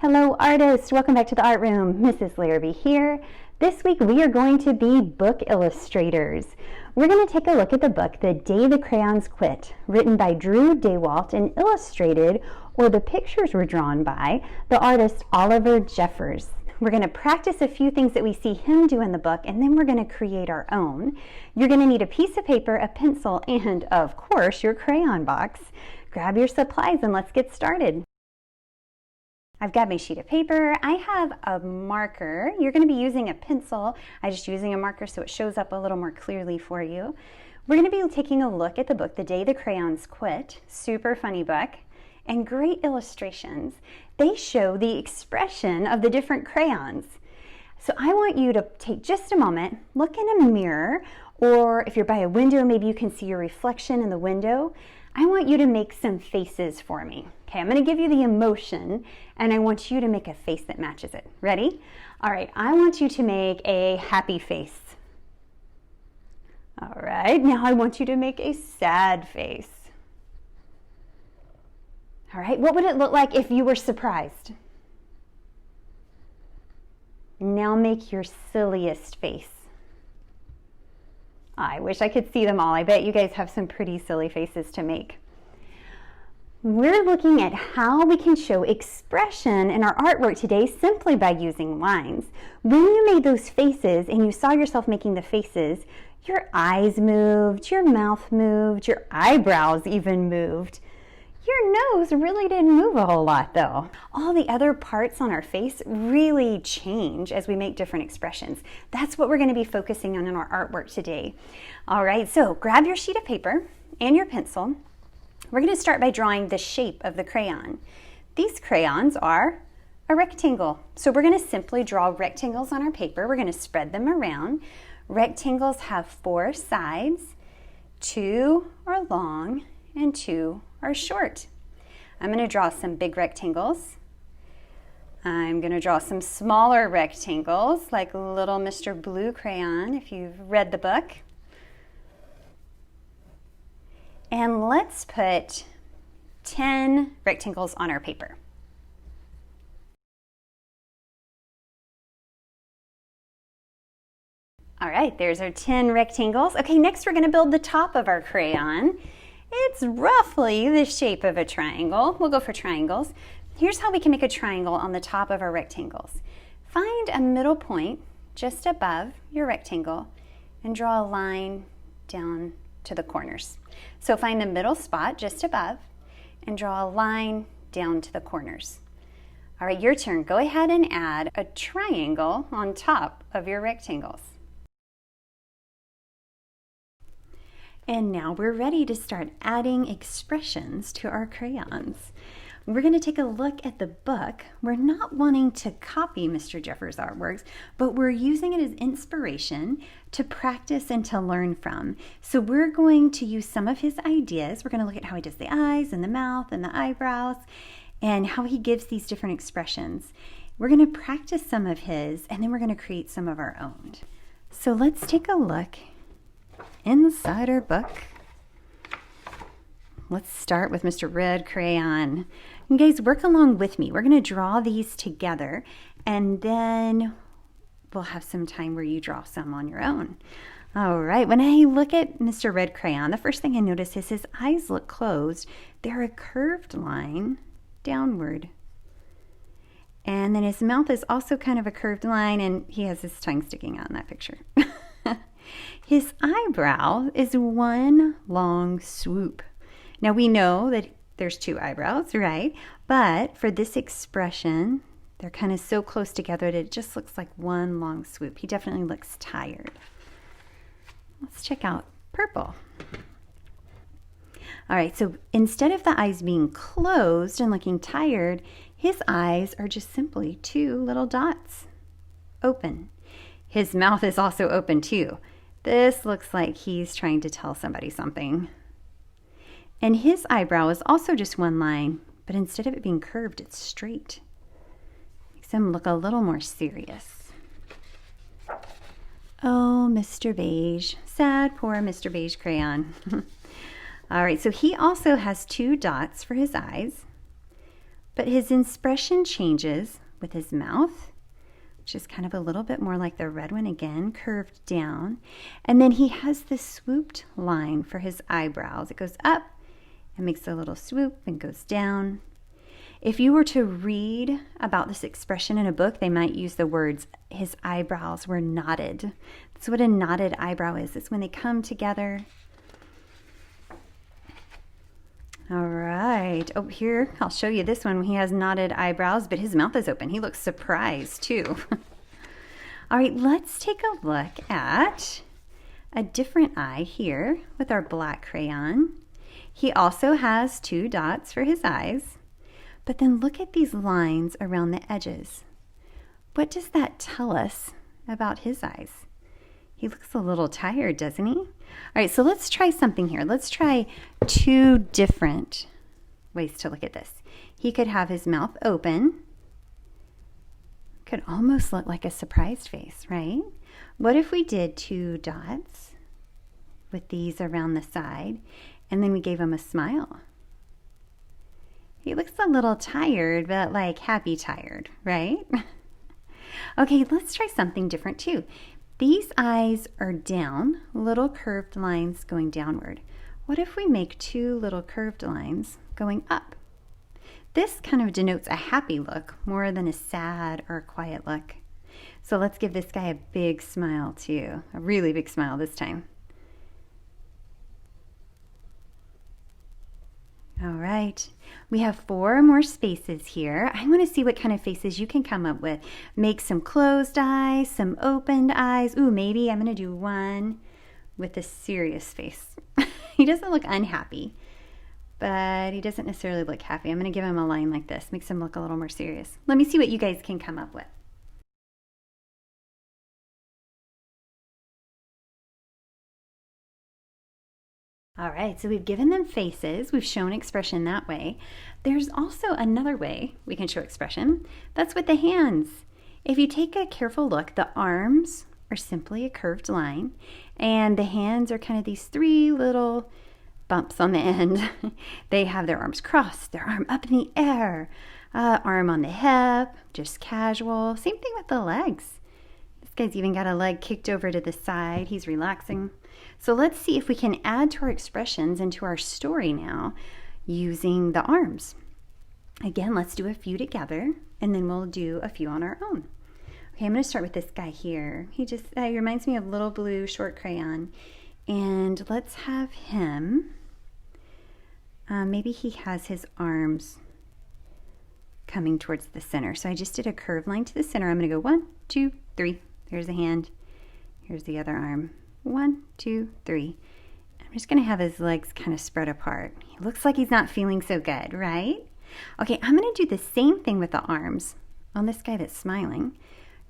Hello artists, welcome back to the art room. Mrs. Larrabee here. This week we are going to be book illustrators. We're going to take a look at the book The Day the Crayons Quit, written by Drew Daywalt and illustrated, or the pictures were drawn by, the artist Oliver Jeffers. We're going to practice a few things that we see him do in the book, and then we're going to create our own. You're going to need a piece of paper, a pencil, and of course your crayon box. Grab your supplies and let's get started. I've got my sheet of paper. I have a marker. You're going to be using a pencil. I'm just using a marker so it shows up a little more clearly for you. We're going to be taking a look at the book, The Day the Crayons Quit. Super funny book and great illustrations. They show the expression of the different crayons. So I want you to take just a moment, look in a mirror, or if you're by a window, maybe you can see your reflection in the window. I want you to make some faces for me. Okay, I'm going to give you the emotion and I want you to make a face that matches it. Ready? All right, I want you to make a happy face. All right, now I want you to make a sad face. All right, what would it look like if you were surprised? Now make your silliest face. I wish I could see them all. I bet you guys have some pretty silly faces to make. We're looking at how we can show expression in our artwork today simply by using lines. When you made those faces and you saw yourself making the faces, your eyes moved, your mouth moved, your eyebrows even moved. Your nose really didn't move a whole lot though. All the other parts on our face really change as we make different expressions. That's what we're going to be focusing on in our artwork today. All right, so grab your sheet of paper and your pencil. We're going to start by drawing the shape of the crayon. These crayons are a rectangle. So we're going to simply draw rectangles on our paper. We're going to spread them around. Rectangles have 4 sides. 2 are long and 2 are short. I'm going to draw some big rectangles. I'm going to draw some smaller rectangles like little Mr. Blue Crayon if you've read the book. And let's put 10 rectangles on our paper. All right, there's our 10 rectangles. Okay, next we're going to build the top of our crayon. It's roughly the shape of a triangle. We'll go for triangles. Here's how we can make a triangle on the top of our rectangles. Find a middle point just above your rectangle and draw a line down to the corners. So find the middle spot just above and draw a line down to the corners. All right, your turn. Go ahead and add a triangle on top of your rectangles. And now we're ready to start adding expressions to our crayons. We're going to take a look at the book. We're not wanting to copy Mr. Jeffers' artworks, but we're using it as inspiration to practice and to learn from. So we're going to use some of his ideas. We're going to look at how he does the eyes and the mouth and the eyebrows and how he gives these different expressions. We're going to practice some of his and then we're going to create some of our own. So let's take a look inside our book. Let's start with Mr. Red Crayon. You guys work along with me. We're going to draw these together and then we'll have some time where you draw some on your own. All right, when I look at Mr. Red Crayon, the first thing I notice is his eyes look closed. They're a curved line downward. And then his mouth is also kind of a curved line and he has his tongue sticking out in that picture. His eyebrow is one long swoop. Now we know that there's 2 eyebrows, right? But for this expression, they're kind of so close together that it just looks like one long swoop. He definitely looks tired. Let's check out purple. All right, so instead of the eyes being closed and looking tired, his eyes are just simply 2 little dots, open. His mouth is also open too. This looks like he's trying to tell somebody something. And his eyebrow is also just one line, but instead of it being curved, it's straight. Makes him look a little more serious. Oh, Mr. Beige. Sad, poor Mr. Beige Crayon. All right, so he also has 2 dots for his eyes, but his expression changes with his mouth, which is kind of a little bit more like the red one again, curved down. And then he has this swooped line for his eyebrows. It goes up and makes a little swoop and goes down. If you were to read about this expression in a book, they might use the words, his eyebrows were knotted. That's what a knotted eyebrow is. It's when they come together. All right. Oh, here, I'll show you this one. He has knotted eyebrows, but his mouth is open. He looks surprised, too. All right, let's take a look at a different eye here with our black crayon. He also has 2 dots for his eyes, but then look at these lines around the edges. What does that tell us about his eyes? He looks a little tired, doesn't he? All right, so let's try something here. Let's try 2 different ways to look at this. He could have his mouth open. Could almost look like a surprised face, right? What if we did 2 dots with these around the side, and then we gave him a smile? He looks a little tired, but like happy tired, right? Okay, let's try something different too. These eyes are down, little curved lines going downward. What if we make 2 little curved lines going up? This kind of denotes a happy look more than a sad or a quiet look. So let's give this guy a big smile too, a really big smile this time. All right, we have 4 more spaces here. I want to see what kind of faces you can come up with. Make some closed eyes, some opened eyes. Ooh, maybe I'm going to do one with a serious face. He doesn't look unhappy, but he doesn't necessarily look happy. I'm going to give him a line like this, makes him look a little more serious. Let me see what you guys can come up with. All right, so we've given them faces. We've shown expression that way. There's also another way we can show expression. That's with the hands. If you take a careful look, the arms are simply a curved line, and the hands are kind of these 3 little bumps on the end. They have their arms crossed, their arm up in the air, arm on the hip, just casual. Same thing with the legs. This guy's even got a leg kicked over to the side. He's relaxing. So let's see if we can add to our expressions and to our story now using the arms. Again, let's do a few together, and then we'll do a few on our own. Okay, I'm going to start with this guy here. He just reminds me of little blue short crayon. And let's have him, maybe he has his arms coming towards the center. So I just did a curved line to the center. I'm going to go 1, 2, 3. There's a hand. Here's the other arm. 1, 2, 3. I'm just going to have his legs kind of spread apart. He looks like he's not feeling so good, right? Okay, I'm going to do the same thing with the arms on this guy that's smiling.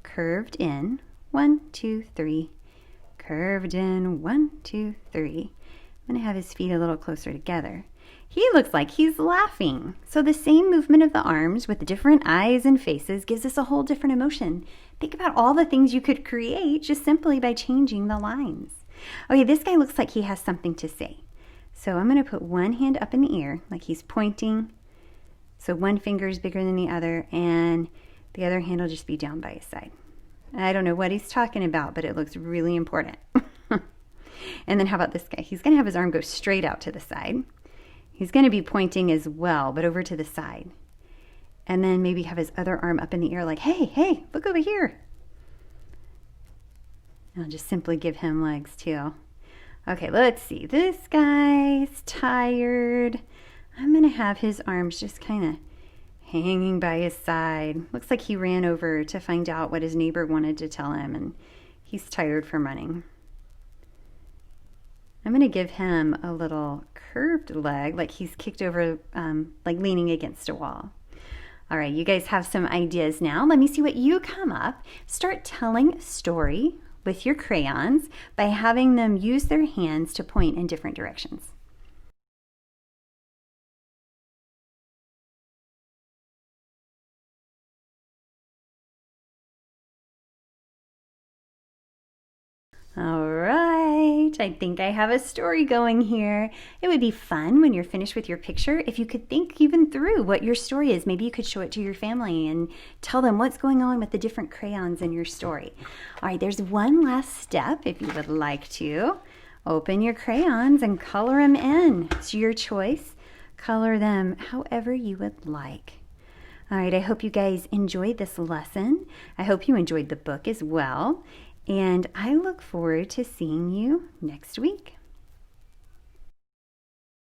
Curved in, 1, 2, 3. Curved in, 1, 2, 3. I'm going to have his feet a little closer together. He looks like he's laughing. So the same movement of the arms with the different eyes and faces gives us a whole different emotion. Think about all the things you could create just simply by changing the lines. Okay, this guy looks like he has something to say. So I'm going to put one hand up in the air like he's pointing. So one finger is bigger than the other, and the other hand will just be down by his side. I don't know what he's talking about, but it looks really important. And then how about this guy? He's going to have his arm go straight out to the side. He's going to be pointing as well, but over to the side. And then maybe have his other arm up in the air like, hey, hey, look over here. And I'll just simply give him legs too. Okay, let's see. This guy's tired. I'm going to have his arms just kind of hanging by his side. Looks like he ran over to find out what his neighbor wanted to tell him, and he's tired from running. I'm going to give him a little curved leg, like he's kicked over, like leaning against a wall. All right, you guys have some ideas now. Let me see what you come up. Start telling a story with your crayons by having them use their hands to point in different directions. All right. right, I think I have a story going here. It would be fun when you're finished with your picture if you could think even through what your story is. Maybe you could show it to your family and tell them what's going on with the different crayons in your story. All right, there's one last step if you would like to. Open your crayons and color them in. It's your choice. Color them however you would like. All right, I hope you guys enjoyed this lesson. I hope you enjoyed the book as well. And I look forward to seeing you next week.